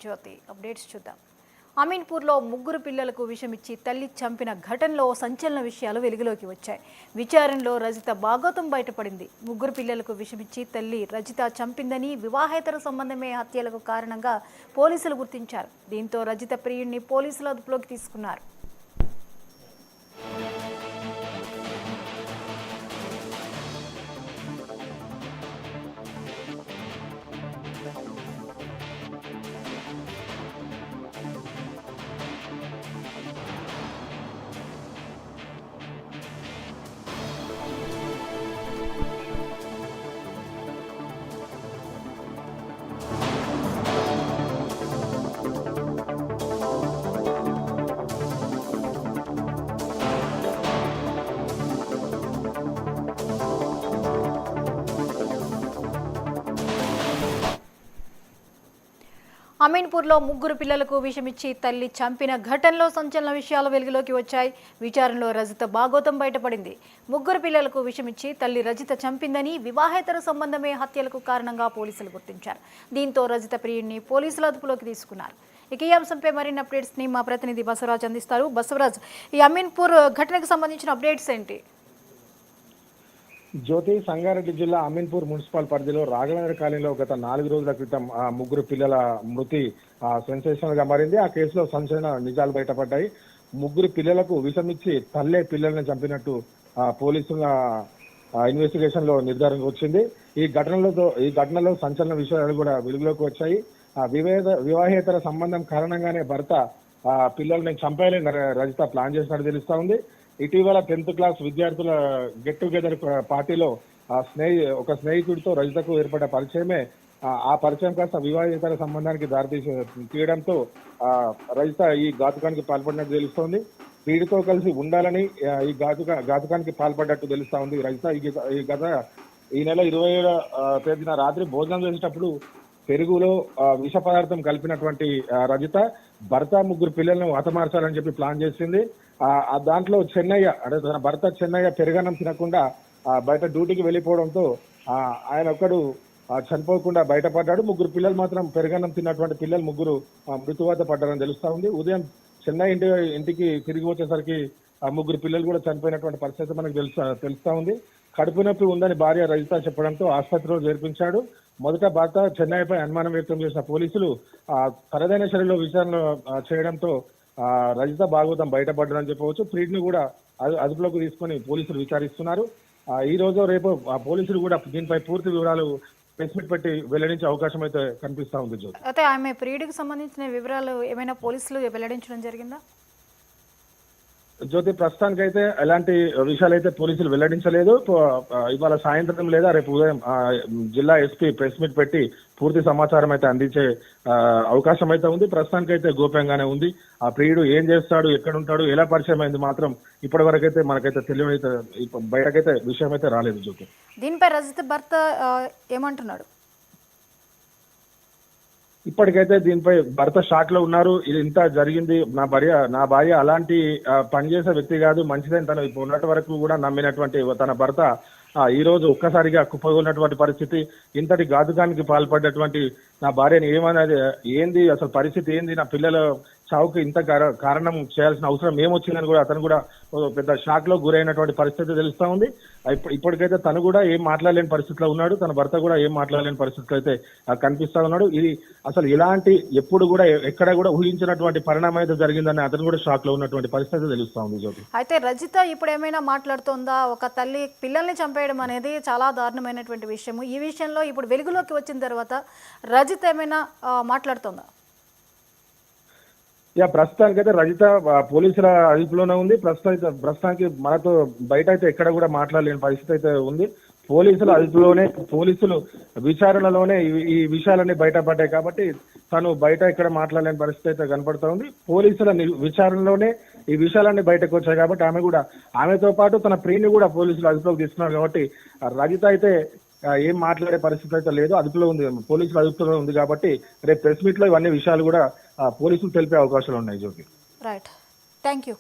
జ్యోతి. Updates చూద్దాం. అమీన్పూర్లో ముగ్గురు పిల్లలకు విషమిచ్చి తల్లి చంపిన ఘటనలో సంచలన విషయాలు వెలుగులోకి వచ్చాయి. విచారణలో రజిత భాగోతం బయటపడింది. ముగ్గురు పిల్లలకు విషమిచ్చి తల్లి రజిత చంపిందని, వివాహేతర సంబంధమే హత్యలకు కారణంగా పోలీసులు గుర్తించారు. దీంతో రజిత ప్రియుడిని పోలీసులు అదుపులోకి తీసుకున్నారు. అమీన్పూర్లో ముగ్గురు పిల్లలకు విషమిచ్చి తల్లి చంపిన ఘటనలో సంచలన విషయాలు వెలుగులోకి వచ్చాయి. విచారణలో రజిత భాగోతం బయటపడింది. ముగ్గురు పిల్లలకు విషమిచ్చి తల్లి రజిత చంపిందని, వివాహేతర సంబంధమే హత్యలకు కారణంగా పోలీసులు గుర్తించారు. దీంతో రజిత ప్రియుడిని పోలీసులు అదుపులోకి తీసుకున్నారు. ఇక ఈ అంశంపై మరిన్ని అప్డేట్స్ ని మా ప్రతినిధి బసవరాజ్ అందిస్తారు. బసవరాజ్, ఈ అమీన్పూర్ ఘటనకు సంబంధించిన అప్డేట్స్ ఏంటి? జ్యోతి, సంగారెడ్డి జిల్లా అమీన్పూర్ మున్సిపల్ పరిధిలో రాఘవేంద్ర కాలనీలో గత 4 రోజుల క్రితం ముగ్గురు పిల్లల మృతి సెన్సేషనల్ గా మారింది. ఆ కేసులో సంచలన నిజాలు బయటపడ్డాయి. ముగ్గురు పిల్లలకు విషమిచ్చి తల్లే పిల్లల్ని చంపినట్టు పోలీసుల ఇన్వెస్టిగేషన్ లో నిర్ధారణ వచ్చింది. ఈ ఘటనలో సంచలన విషయాలు కూడా వెలుగులోకి వచ్చాయి. వివాహేతర సంబంధం కారణంగానే భర్త పిల్లల్ని చంపాలని రజిత ప్లాన్ చేసినట్టు తెలుస్తా ఉంది. ఇటీవల 10th క్లాస్ విద్యార్థుల గెట్ టుగెదర్ పార్టీలో ఒక స్నేహితుడితో రజితకు ఏర్పడ్డ పరిచయమే ఆ పరిచయం కాస్త వివాహేతర సంబంధానికి తీయడంతో రజిత ఈ ఘాతుకానికి పాల్పడినట్టు తెలుస్తోంది. వీడితో కలిసి ఉండాలని ఈ ఘాతుకానికి పాల్పడ్డట్టు తెలుస్తా ఉంది రజిత. ఈ నెల 27వ తేదీన రాత్రి భోజనం చేసేటప్పుడు పెరుగులో విష పదార్థం కలిపినటువంటి రజిత భర్త ముగ్గురు పిల్లలను హతమార్చాలని చెప్పి ప్లాన్ చేసింది. దాంట్లో చెన్నయ్య అంటే తన భర్త చెన్నయ్య పెరుగన్నం తినకుండా బయట డ్యూటీకి వెళ్ళిపోవడంతో ఆయన ఒక్కడు చనిపోకుండా బయటపడ్డాడు. ముగ్గురు పిల్లలు మాత్రం పెరుగన్నం తిన్నటువంటి పిల్లలు ముగ్గురు మృతువాత పడ్డారని తెలుస్తా ఉంది. ఉదయం చెన్నై ఇంటికి తిరిగి వచ్చేసరికి ముగ్గురు పిల్లలు కూడా చనిపోయినటువంటి పరిస్థితి మనకు తెలుస్తా ఉంది. కడుపు నొప్పి ఉందని భార్య రజిత చెప్పడంతో ఆసుపత్రిలో చేర్పించాడు. మొదట భర్త చెన్నైపై అనుమానం వ్యక్తం చేసిన పోలీసులు తనదైన శైలిలో విచారణ చేయడంతో రజిత భాగవతం బయటపడ్డారని చెప్పవచ్చు. ప్రీడ్ని కూడా అదుపులోకి తీసుకొని పోలీసులు విచారిస్తున్నారు. ఈ రోజు రేపు పోలీసులు కూడా దీనిపై పూర్తి వివరాలు ప్రెస్ మీట్ పెట్టి వెల్లడించే అవకాశం అయితే కనిపిస్తా ఉంది. జ్యోతి, అయితే ఆమె ప్రీడ్కి సంబంధించిన వివరాలు ఏమైనా పోలీసులు వెల్లడించడం జరిగిందా? జ్యోతి, ప్రస్తుతానికి అయితే ఎలాంటి విషయాలు అయితే పోలీసులు వెల్లడించలేదు. ఇవాళ సాయంత్రం లేదా రేపు ఉదయం జిల్లా ఎస్పీ ప్రెస్ మీట్ పెట్టి పూర్తి సమాచారం అయితే అందించే అవకాశం అయితే ఉంది. ప్రస్తుతానికి అయితే గోప్యంగానే ఉంది. ఆ ప్రియుడు ఏం చేస్తాడు, ఎక్కడుంటాడు, ఎలా పరిచయం అయింది మాత్రం ఇప్పటి వరకు అయితే మనకైతే తెలియైతే బయటకైతే విషయం అయితే రాలేదు. జ్యోతి, దీనిపై రజిత భర్త ఏమంటున్నాడు? ఇప్పటికైతే దీనిపై భర్త షాక్ లో ఉన్నారు. ఇది ఇంత జరిగింది, నా భార్య అలాంటి పనిచేసే వ్యక్తి కాదు, మంచిదని తను ఉన్నటి వరకు కూడా నమ్మినటువంటి తన భర్త ఈ రోజు ఒక్కసారిగా కుప్పగొన్నటువంటి పరిస్థితి, ఇంతటి ఘాతుకానికి పాల్పడ్డటువంటి నా భార్యని ఏమన్నది ఏంది, అసలు పరిస్థితి ఏంది, నా పిల్లల చావుకు ఇంత కారణం చేయాల్సిన అవసరం ఏమొచ్చిందని కూడా అతను కూడా పెద్ద షాక్ లో గురైనటువంటి పరిస్థితి తెలుస్తా ఉంది. ఇప్పటికైతే తను కూడా ఏం మాట్లాడలేని పరిస్థితిలో ఉన్నాడు. తన భర్త కూడా ఏం మాట్లాడలేని పరిస్థితిలో అయితే కనిపిస్తా ఉన్నాడు. ఇది అసలు ఇలాంటి ఎప్పుడు కూడా ఎక్కడ కూడా ఊహించినటువంటి పరిణామం అయితే జరిగిందని అతను కూడా షాక్ లో ఉన్నటువంటి పరిస్థితి తెలుస్తా ఉంది. జ్యోతి, అయితే రజిత ఇప్పుడు ఏమైనా మాట్లాడుతుందా? ఒక తల్లి పిల్లల్ని చంపేయడం అనేది చాలా దారుణమైనటువంటి విషయము. ఈ విషయంలో ఇప్పుడు వెలుగులోకి వచ్చిన తర్వాత రజిత ఏమైనా మాట్లాడుతుందా? ప్రస్తుతానికి అయితే రజిత పోలీసుల అదుపులోనే ఉంది. ప్రస్తుతానికి మనతో బయట అయితే ఎక్కడ కూడా మాట్లాడలేని పరిస్థితి అయితే ఉంది. పోలీసుల అదుపులోనే, పోలీసులు విచారణలోనే ఈ విషయాలన్నీ బయటపడ్డాయి కాబట్టి తను బయట ఎక్కడ మాట్లాడలేని పరిస్థితి అయితే కనపడతా ఉంది. పోలీసుల విచారణలోనే ఈ విషయాలన్నీ బయటకు వచ్చాయి కాబట్టి ఆమెతో పాటు తన ప్రియుని కూడా పోలీసులు అదుపులోకి తీసుకున్నారు కాబట్టి రజిత అయితే ఏం మాట్లాడే పరిస్థితి అయితే లేదు, అదుపులో ఉంది, పోలీసులు అదుపులో ఉంది కాబట్టి రేపు ప్రెస్ మీట్ లో ఇవన్నీ విషయాలు కూడా పోలీసులు తెలిపే అవకాశాలు ఉన్నాయి. జ్యోతి, రైట్, థ్యాంక్ యూ.